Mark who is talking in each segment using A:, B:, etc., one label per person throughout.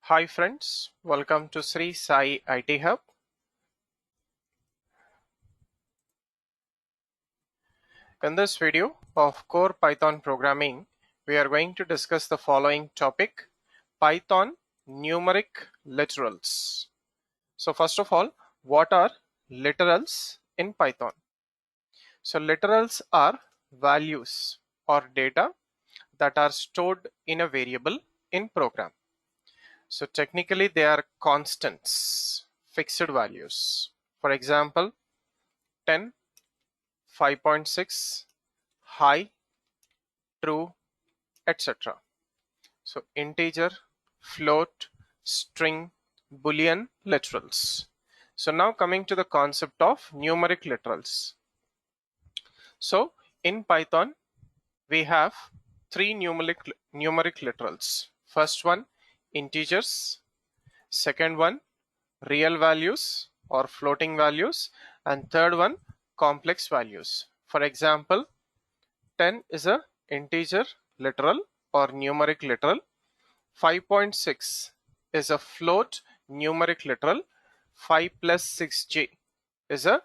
A: Hi friends, welcome to Sri Sai IT Hub. In this video of core Python programming, we are going to discuss the following topic: Python numeric literals. So first of all, what are literals in Python? So literals are values or data that are stored in a variable in program. So technically they are constants, fixed values. For example, 10, 5.6, high, true, etc. So integer, float, string, boolean literals. So now coming to the concept of numeric literals. So in Python, we have three numeric literals. First one, integers. Second one, real values or floating values. And third one, complex values. For example, 10 is a integer literal or numeric literal. 5.6 is a float numeric literal. 5 plus 6j is a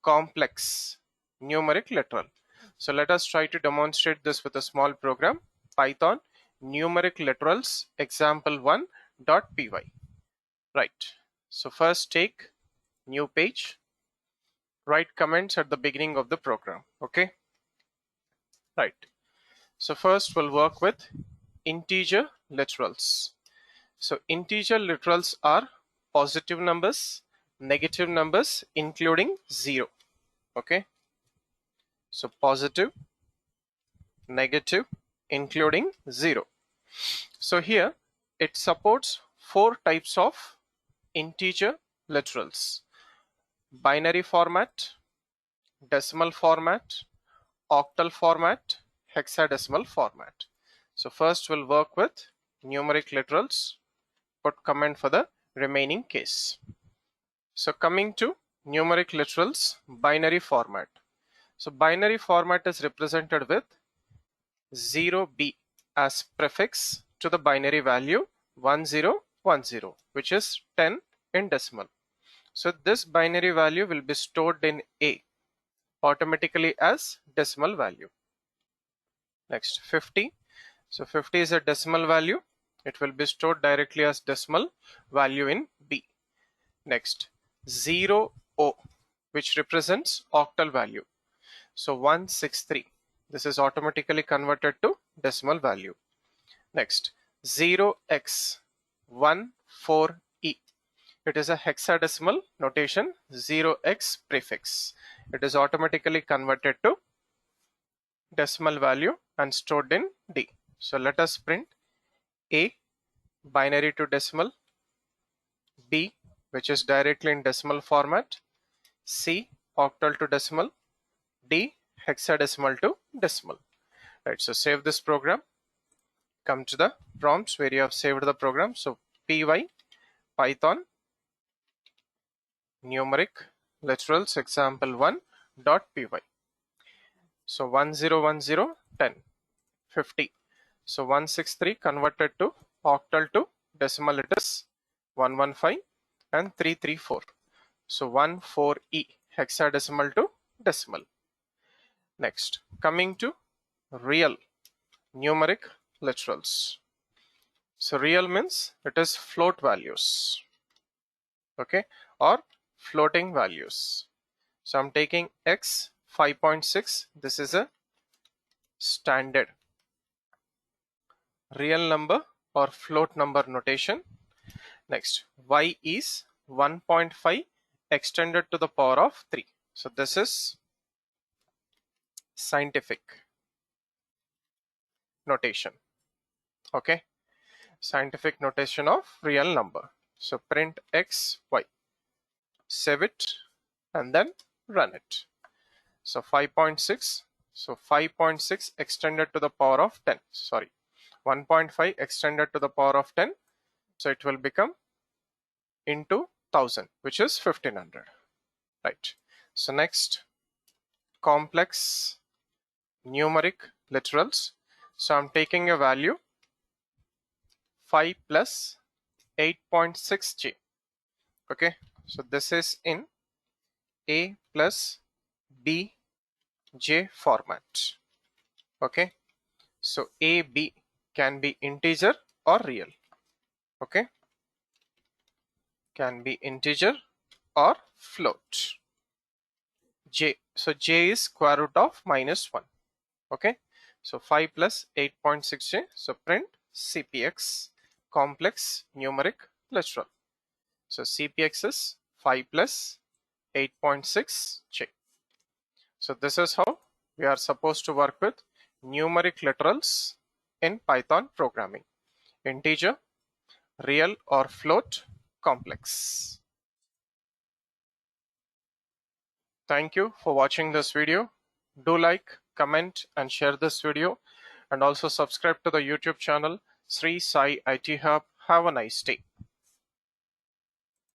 A: complex numeric literal. So let us try to demonstrate this with a small program. Python numeric literals example1.py. Right. So first take new page. Write comments at the beginning of the program. Okay. Right. So first we'll work with integer literals. So integer literals are positive numbers, negative numbers, including 0. Okay. So positive, negative, including 0. So here it supports 4 types of integer literals: binary format, decimal format, octal format, hexadecimal format. So first we'll work with numeric literals, put comment for the remaining case. So coming to numeric literals, binary format. So binary format is represented with 0b as prefix to the binary value 1010, which is 10 in decimal. So this binary value will be stored in A automatically as decimal value. Next, 50. So 50 is a decimal value. It will be stored directly as decimal value in B. Next, 0O, which represents octal value. So 163. This is automatically converted to decimal value. Next, 0x14e. It is a hexadecimal notation, 0x prefix. It is automatically converted to decimal value and stored in D. So let us print A, binary to decimal, B, which is directly in decimal format, C, octal to decimal, D, hexadecimal to decimal. Right, so save this program. Come to the prompts where you have saved the program. So py python numeric literals example1.py. So 1010 10 50. So 163 converted to octal to decimal, it is 115 and 334. So 14e hexadecimal to decimal. Next, coming to real numeric literals. So real means it is float values, okay, or floating values. So I'm taking x 5.6. This is a standard real number or float number notation. Next, y is 1.5 extended to the power of 3. So this is scientific notation. Okay, scientific notation of real number. So print x, y, save it and then run it. So 5.6. So 5.6 extended to the power of 10. Sorry, 1.5 extended to the power of 10. So it will become into 1000, which is 1500. Right. So next, complex numeric literals. So I'm taking a value 5 plus 8.6j. Okay, so this is in a plus b j format. Okay, so a b can be integer or real. Okay, can be integer or float. J, so j is square root of -1. Okay, so 5 plus 8.6j, so print cpx complex numeric literal. So cpx is 5 plus 8.6j. So this is how we are supposed to work with numeric literals in Python programming: integer, real or float, complex. Thank you for watching this video. Do like, comment and share this video, and also subscribe to the YouTube channel Sri Sai IT Hub. Have a nice day.